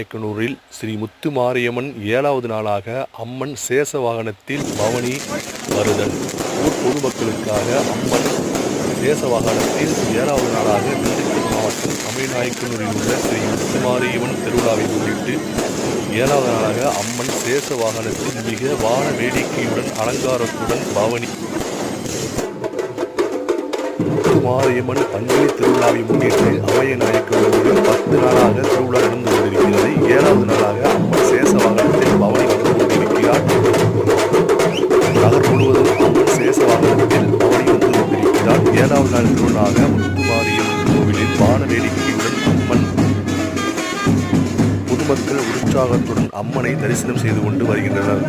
அவைநாயக்கனூரில் ஸ்ரீ முத்துமாரியம்மன் 7வது நாளாக அம்மன் சேஷ வாகனத்தில் பவனி வருதல். ஊர் பொதுமக்களுக்காக அம்மன் சேஷ வாகனத்தில் 7வது நாளாக திண்டுக்கல் மாவட்டம் அவைநாயக்கனூரில் உள்ள ஸ்ரீ முத்துமாரியம்மன் திருவிழாவை முன்னிட்டு 7வது நாளாக அம்மன் சேஷ வாகனத்தில் மிக வான வேடிக்கையுடன் அலங்காரத்துடன் பவனி முத்துமாரியம்மன் பங்குனி திருவிழாவை முன்னிட்டு அவைநாயக்கனூரில் 10 நாளாக திருவிழா நடந்து கொண்டிருக்கிறது. 7வது நாளாக அம்மன் சேஷ வாகனத்தில் பவனி வந்து கொண்டிருக்கிறார். நகர் முழுவதும் அம்மன் சேஷ வாகனத்தில் பவனி வந்து கொண்டிருக்கிறார். 7வது நாள் திருவிழாக முத்துமாரியம்மன் கோவிலில் வான வேடிக்கையுடன் அம்மன் பொதுமக்கள் உற்சாகத்துடன் அம்மனை தரிசனம் செய்து கொண்டு வருகின்றனர்.